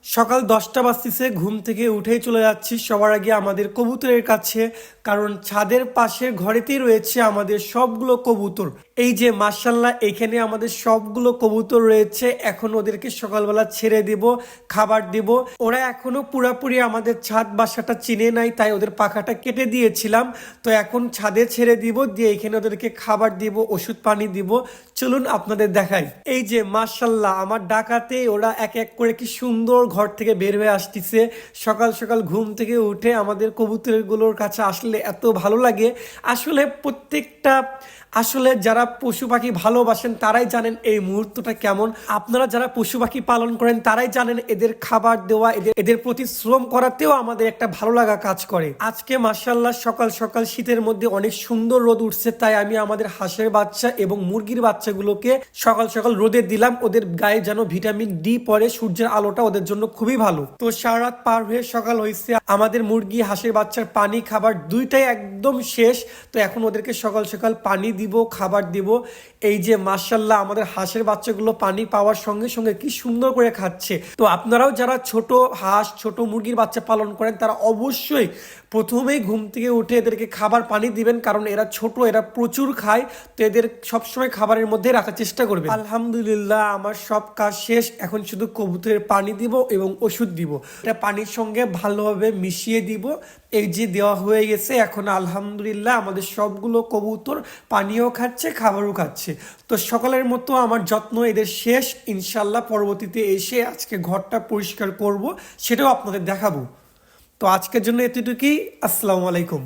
সকাল 10টা বাজতেছে, ঘুম থেকে উঠেই চলে যাচ্ছি সবার আগে আমাদের কবুতরের কাছে। কারণ ছাদের পাশের ঘরেতেই রয়েছে আমাদের সবগুলো কবুতর। এই যে মাশাল্লাহ, এখানে আমাদের সবগুলো কবুতর রয়েছে। এখন ওদেরকে সকালবেলা ছেড়ে দিব, খাবার দিব। ওরা এখনো পুরাপুরি আমাদের ছাদ বাসাটা চিনে নাই, তাই ওদের পাখাটা কেটে দিয়েছিলাম। তো এখন ছাদে ছেড়ে দিব, দিয়ে এখানে ওদেরকে খাবার দিব, ওষুধ পানি দিব। চলুন আপনাদের দেখাই। এই যে মাশাল্লাহ, আমার ডাকাতে ওরা এক এক করে কি সুন্দর ঘর থেকে বের হয়ে আসতেছে। সকাল সকাল ঘুম থেকে উঠে আমাদের কবুতরগুলোর কাছে আসলে এত ভালো লাগে। আসলে প্রত্যেকটা যারা পশু পাখি ভালোবাসেন তারাই জানেন এই মুহূর্তটা কেমন। আপনারা যারা পশু পাখি পালন করেন তারাই জানেন এদের খাবার দেওয়া, এদের প্রতি শ্রম করাতেও আমাদের একটা ভালো লাগা কাজ করে। আজকে মাশাআল্লাহ সকাল সকাল শীতের মধ্যে অনেক সুন্দর রোদ উঠছে, তাই আমি আমাদের হাঁসের বাচ্চা এবং মুরগির বাচ্চাগুলোকে সকাল সকাল রোদে দিলাম। ওদের গায়ে যেন ভিটামিন ডি পড়ে, সূর্যের আলোটা ওদের জন্য খুবই ভালো। তো সারা রাত পার হয়ে সকাল হয়েছে, আমাদের মুরগি হাঁসের বাচ্চার পানি খাবার দুইটাই একদম শেষ। তো এখন ওদেরকে সকাল সকাল পানি দিব, খাবার দিব। এই যে মাশাআল্লাহ, আমাদের হাঁসের বাচ্চাগুলো পানি পাওয়ার সঙ্গে সঙ্গে কি সুন্দর করে খাচ্ছে। তো আপনারাও যারা ছোট হাঁস ছোট মুরগির বাচ্চা পালন করেন তারা অবশ্যই প্রথমেই ঘুম থেকে উঠে এদেরকে খাবার পানি দিবেন, কারণ এরা ছোট, এরা প্রচুর খায়। তো এদের সবসময় খাবারের মধ্যে রাখার চেষ্টা করবে। আলহামদুলিল্লাহ আমার সব কাজ শেষ, এখন শুধু কবুতরের পানি দিব এবং ওষুধ দিব। এটা পানির সঙ্গে ভালোভাবে মিশিয়ে দিব। এই যে দেওয়া হয়ে গেছে, এখন আলহামদুলিল্লাহ আমাদের সবগুলো কবুতর পানিও খাচ্ছে, খাবারও খাচ্ছে। তো সকালের মতো আমার যত্ন এদের শেষ। ইনশাল্লাহ পরবর্তীতে এসে আজকে ঘরটা পরিষ্কার করব, সেটাও আপনাদের দেখাবো। তো আজকের জন্য এতটুকুই। আসসালামু আলাইকুম।